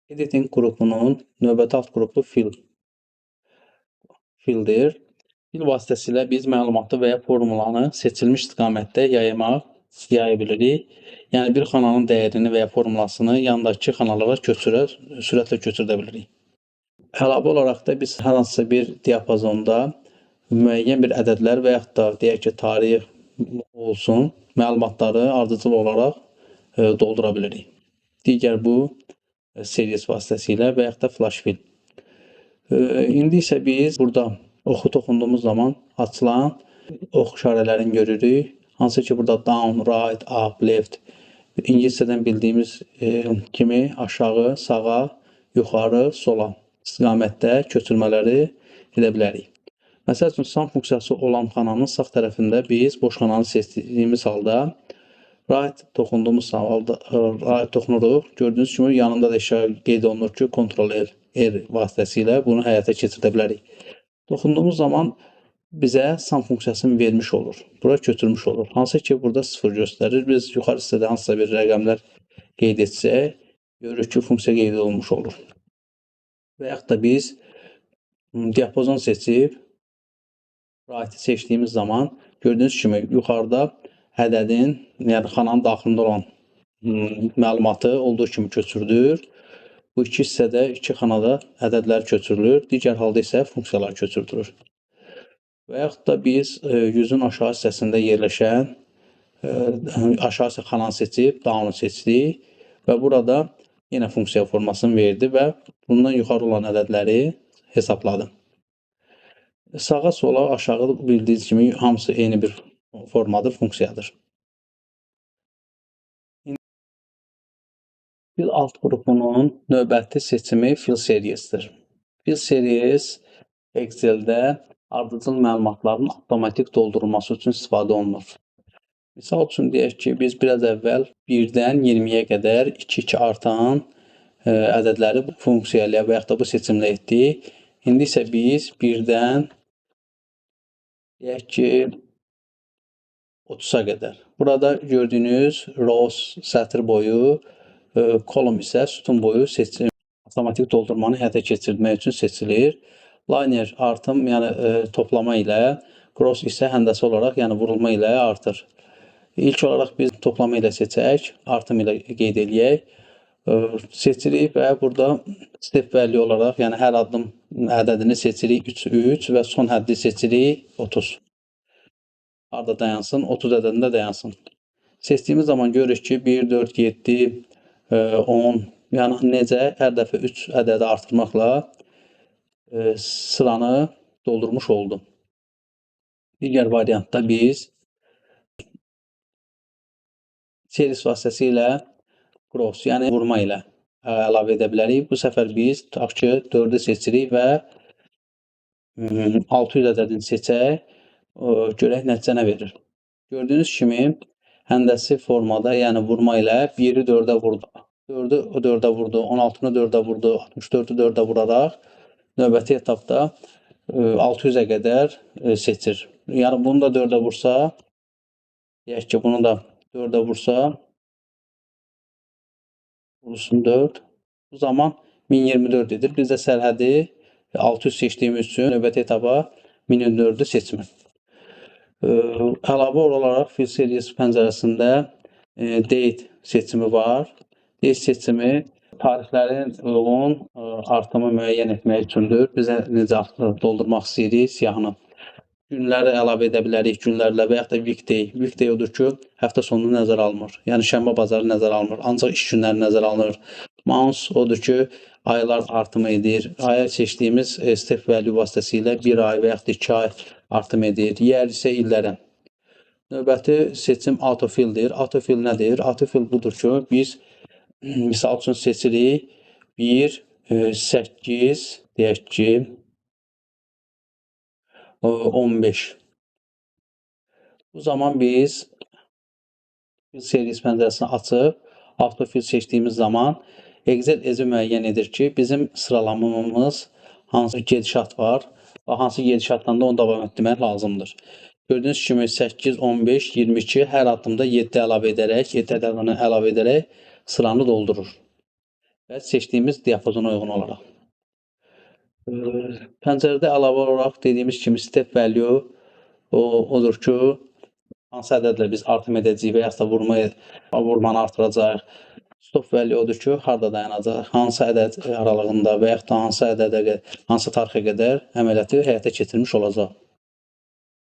Editing qrupunun növbəti alt qrupu fildir. Fil vasitəsilə biz məlumatı və ya formulanı seçilmiş istiqamətdə yaya bilirik. Yəni bir xananın dəyərini və ya formulasını yandakı xanalara sürətlə köçürdə bilirik. Əlavə olaraq da biz hər hansısa bir diapazonda müəyyən bir ədədlər və yaxud da deyək ki, tarix olsun, məlumatları ardıcıl olaraq doldura bilirik. Digər bu series vasitəsilə və yaxud da flash fil. İndi isə biz burada oxu toxunduğumuz zaman açılan ox işarələrini görürük. Hansı ki, burada down, right, up, left, İngiliscədən bildiyimiz kimi aşağı, sağa, yuxarı, sola istiqamətdə köçürmələri edə bilərik. Məsəl üçün, sum funksiyası olan xananın sağ tərəfində biz boş xananı seçdiyimiz halda right toxunduğumuz halda right toxunuruq. Gördüyünüz kimi yanında da işarə qeyd olunur ki, Ctrl+R vasitəsilə bunu həyata keçirdə bilərik. Toxunduğumuz zaman bizə sum funksiyasını vermiş olur. Bura köçürmüş olur. Hansı ki, burada 0 göstərir. Biz yuxarı hissədə hansısa bir rəqəmlər qeyd etsək, görürük ki, funksiya qeyd olunmuş olur. Və yaxud da biz diapazon seçib right-i seçdiyimiz zaman gördüyünüz kimi yuxarıda ədədin, yəni xananın daxilində olan məlumatı olduğu kimi köçürdür. Bu iki hissədə, iki xanada ədədlər köçürülür. Digər halda isə funksiyalar köçürdürür. Və yaxud da biz yüzün aşağı hissəsində yerləşən aşağı xananı seçib, down'u seçdik və burada yenə funksiya formasını verdi və bundan yuxarı olan ədədləri hesabladı. Sağa, sola, aşağı bildiyiniz kimi hamısı eyni bir formadır, funksiyadır. Fil alt qrupunun növbəti seçimi fil seriyesidir. Fil series Excel-də ardıcıl məlumatların avtomatik doldurulması üçün istifadə olunur. Misal üçün deyək ki, biz biraz əvvəl 1-dən 20-yə qədər 2-2 artan ədədləri bu funksiya ilə və yaxud da bu seçimlə etdik. İndi isə biz 1-dən deyək ki, 30-a qədər. Burada gördüyünüz rows sətr boyu, kolum isə sütun boyu seçim avtomatik doldurmanı həyata keçirmək üçün seçilir. Liner artım, yəni toplama ilə, cross isə həndəsə olaraq, yəni vurulma ilə artır. İlk olaraq biz toplama ilə seçək, artım ilə qeyd eləyək. Seçirik və burada step value olaraq, yəni hər addım ədədini seçirik 3 və son həddi seçirik 30. Harada dayansın? 30 ədədində dayansın. Seçdiyimiz zaman görürük ki, 1, 4, 7, 10, yəni necə hər dəfə 3 ədədi artırmaqla sıranı doldurmuş oldu. Digər variantda biz series vasitəsilə cross, yəni vurma ilə əlavə edə bilərik. Bu səfər biz tutaq ki, 4-ü seçirik və 600 ədədini seçək, görək nəticə nə verir. Gördüyünüz kimi, həndəsi formada, yəni vurma ilə 1-i 4-ə vurdu, 4-ü 4-ə vurdu, 16-nı 4-ə vurdu, 64-ü 4-ə vuraraq növbəti etapda 600-ə qədər seçir. Yəni bunu da 4-ə vursa, deyək ki, bunu da 4-ə vursa, vursun 4, bu zaman 1024 edir. Biz də sərhədi 600 seçdiyimiz üçün növbəti etapa 1024-ü seçmir. Əlavə olaraq fil seriyesi pəncərəsində date seçimi var. Date seçimi tarixlərin uyğun artımı müəyyən etmək üçündür. Bizə necə doldurmaq istəyirik siyahını. Günləri əlavə edə bilərik, günlərlə və yaxud da weekday. Weekday odur ki, həftə sonunu nəzərə almır. Yəni şənbə bazarı nəzərə almır. Ancaq iş günləri nəzərə alınır. Month odur ki, aylar artımı edir. Aya seçdiyimiz step value vasitəsilə 1 ay və yaxud da 2 ay artım edir. Year isə illərə. Növbəti seçim autofilldir. Autofill nədir? Autofill budur ki, biz misal üçün seçirik 1, 8, deyək ki, 15. Bu zaman biz series pəncərəsini açıb, autofill seçdiyimiz zaman Excel müəyyən edir ki, bizim sıralamamız hansı gedişat var və hansı gedişatdan da onu davam etdirmək lazımdır. Gördüyünüz kimi 8, 15, 22 hər addımda 7 əlavə edərək, 7 ədədini əlavə edərək sıranı doldurur. və seçdiyimiz diapazona uyğun olaraq. Pəncərədə əlavə olaraq dediyimiz kimi step value odur ki, hansı ədədlə biz artım edəcəyik və yaxud da vurmanı artıracağıq. Stop value odur ki, harda dayanacaq, hansı ədəd aralığında və yaxud da hansı tarixə qədər əməliyyatı həyata keçirmiş olacaq.